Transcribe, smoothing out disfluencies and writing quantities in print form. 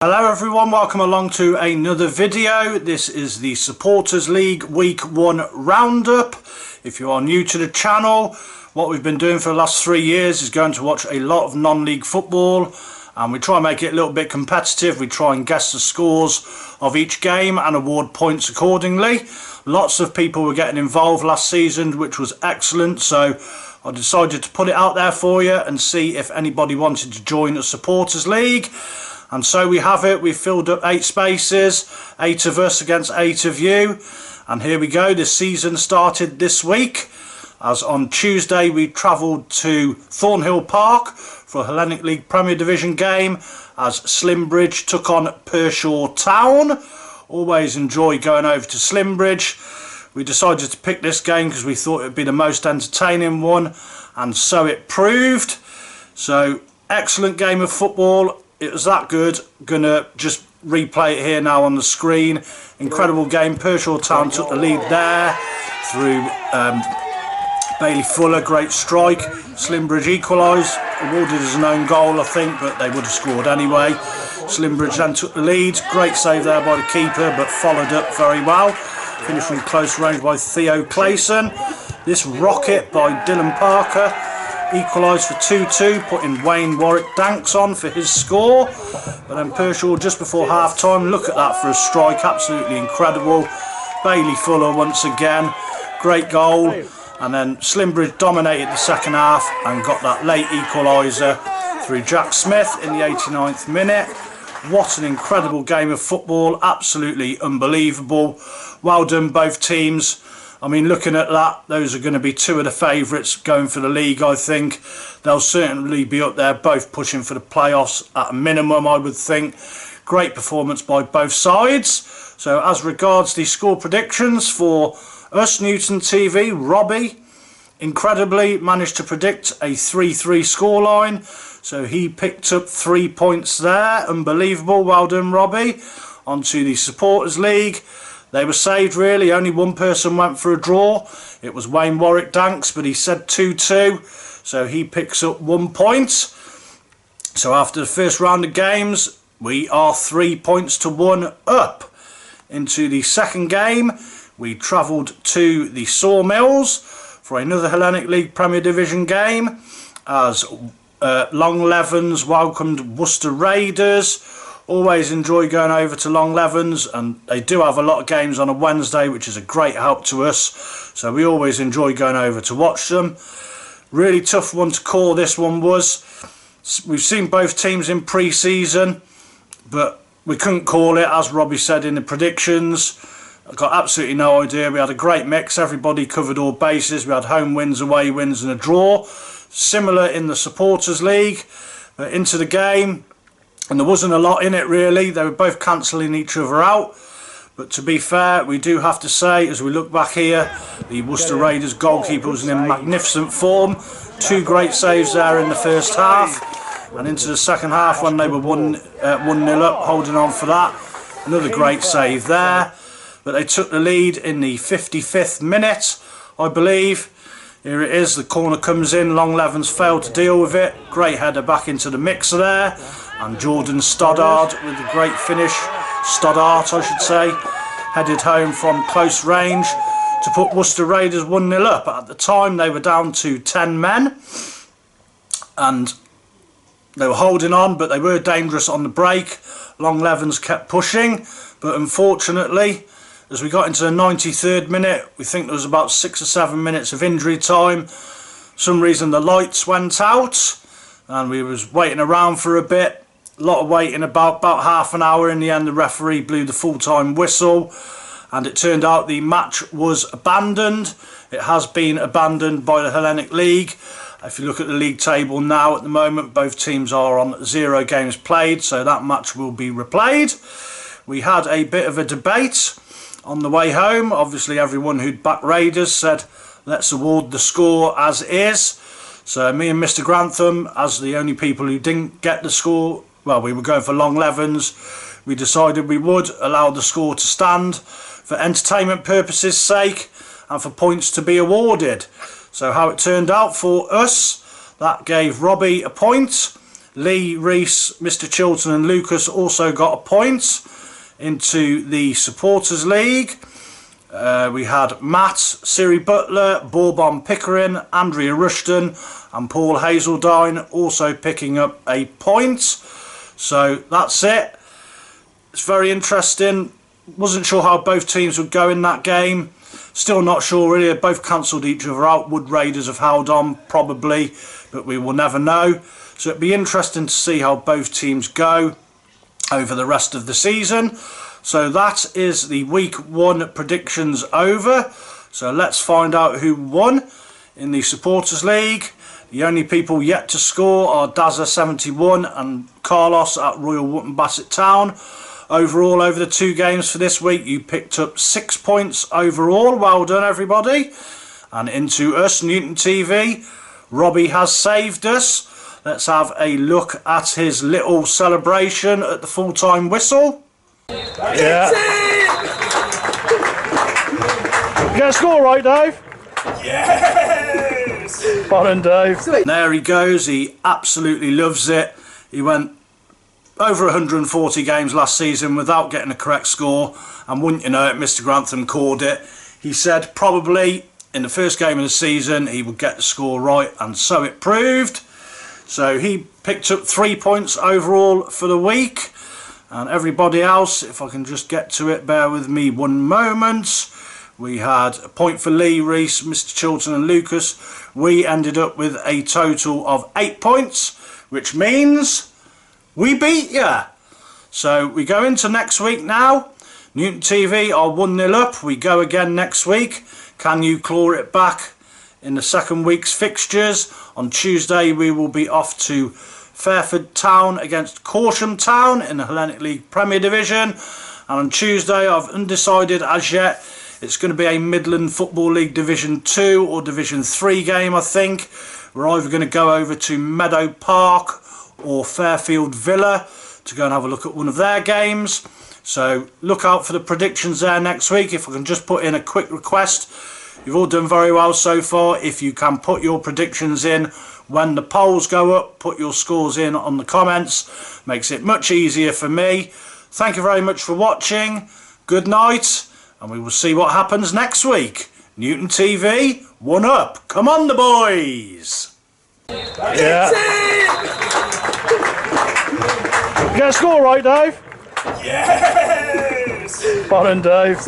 Hello everyone, welcome along to another video. This is the Supporters League Week 1 Roundup. If you are new to the channel, what we've been doing for the last 3 years is going to watch a lot of non-league football, and we try and make it a little bit competitive. We try and guess the scores of each game and award points accordingly. Lots of people were getting involved last season, which was excellent, so I decided to put it out there for you and see if anybody wanted to join the Supporters League. And so we have it. We've filled up 8 spaces, 8 of us against 8 of you. And here we go. The season started this week, as on Tuesday we travelled to Thornhill Park for a Hellenic League Premier Division game as Slimbridge took on Pershore Town. Always enjoy going over to Slimbridge. We decided to pick this game because we thought it would be the most entertaining one, and so it proved. So, excellent game of football. It was that good. Gonna just replay it here now on the screen. Incredible game. Pershore Town took the lead there through Bailey Fuller, great strike. Slimbridge equalised, awarded as an own goal I think, but they would have scored anyway. Slimbridge then took the lead. Great save there by the keeper, but followed up very well. Finished from close range by Theo Clayson. This rocket by Dylan Parker equalised for 2-2, putting Wayne Warwick Danks on for his score. But then Pershore just before half time, look at that for a strike, absolutely incredible. Bailey Fuller once again, great goal. And then Slimbridge dominated the second half and got that late equaliser through Jack Smith in the 89th minute. What an incredible game of football, absolutely unbelievable. Well done both teams. I mean, looking at that, those are going to be 2 of the favourites going for the league, I think. They'll certainly be up there, both pushing for the playoffs at a minimum, I would think. Great performance by both sides. So as regards the score predictions for us, Newton TV, Robbie, incredibly, managed to predict a 3-3 scoreline. So he picked up 3 points there. Unbelievable. Well done, Robbie. On to the Supporters League. They were saved really. Only one person went for a draw. It was Wayne Warwick Danks, but he said 2-2. So he picks up 1 point. So after the first round of games, we are 3 points to 1 up. Into the second game, we travelled to the Sawmills for another Hellenic League Premier Division game as Longlevens welcomed Worcester Raiders. Always enjoy going over to Longlevens, and they do have a lot of games on a Wednesday, which is a great help to us, so we always enjoy going over to watch them. Really tough one to call this one was. We've seen both teams in pre-season, but we couldn't call it, as Robbie said in the predictions. I got absolutely no idea. We had a great mix, everybody covered all bases. We had home wins, away wins and a draw. Similar in the Supporters League, but into the game, and there wasn't a lot in it really. They were both cancelling each other out. But to be fair, we do have to say, as we look back here, the Worcester Raiders goalkeeper was in magnificent form. 2 great saves there in the first half. And into the second half when they were 1-0 up, holding on for that. Another great save there. But they took the lead in the 55th minute, I believe. Here it is, the corner comes in, Longlevens failed to deal with it. Great header back into the mixer there. And Jordan Stoddard with a great finish, Stoddart I should say, headed home from close range to put Worcester Raiders 1-0 up. At the time they were down to 10 men and they were holding on, but they were dangerous on the break. Longlevens kept pushing, but unfortunately, as we got into the 93rd minute, we think there was about 6 or 7 minutes of injury time. For some reason the lights went out and we was waiting around for a bit. A lot of waiting, about half an hour. In the end, the referee blew the full-time whistle, and it turned out the match was abandoned. It has been abandoned by the Hellenic League. If you look at the league table now, at the moment, both teams are on 0 games played, so that match will be replayed. We had a bit of a debate on the way home. Obviously, everyone who'd backed Raiders said, let's award the score as is. So me and Mr. Grantham, as the only people who didn't get the score, well, we were going for Longlevens. We decided we would allow the score to stand for entertainment purposes' sake and for points to be awarded. So how it turned out for us, that gave Robbie a point, Lee, Reese, Mr. Chilton and Lucas also got a point into the Supporters League. We had Matt, Siri Butler, Bourbon Pickering, Andrea Rushton and Paul Hazeldine also picking up a point. So that's it. It's very interesting. Wasn't sure how both teams would go in that game. Still not sure really. They both cancelled each other out. Wood Raiders have held on probably, but we will never know. So it'd be interesting to see how both teams go over the rest of the season. So that is the week 1 predictions over. So let's find out who won in the Supporters League. The only people yet to score are Dazza71 and Carlos at Royal Wootton Bassett Town. Overall, over the 2 games for this week, you picked up 6 points overall. Well done, everybody. And into us, Newton TV. Robbie has saved us. Let's have a look at his little celebration at the full-time whistle. Yeah. You get a score right, Dave? Yes! Well done, Dave. There he goes. He absolutely loves it. He went over 140 games last season without getting a correct score, and wouldn't you know it, Mr. Grantham called it. He said probably in the first game of the season he would get the score right, and so it proved. So he picked up 3 points overall for the week. And everybody else, if I can just get to it, bear with me one moment. We had a point for Lee, Reese, Mr. Chilton and Lucas. We ended up with a total of 8 points, which means we beat ya. So we go into next week now. Newton TV are 1-0 up. We go again next week. Can you claw it back in the second week's fixtures? On Tuesday we will be off to Fairford Town against Corsham Town in the Hellenic League Premier Division, and on Tuesday I've undecided as yet. It's going to be a Midland Football League Division 2 or Division 3 game, I think. We're either going to go over to Meadow Park or Fairfield Villa to go and have a look at one of their games. So look out for the predictions there next week. If I can just put in a quick request, you've all done very well so far. If you can put your predictions in when the polls go up, put your scores in on the comments. Makes it much easier for me. Thank you very much for watching. Good night, and we will see what happens next week. Newton TV, 1 up. Come on, the boys. Yeah. You get a score right, Dave? Yes! Well done, Dave.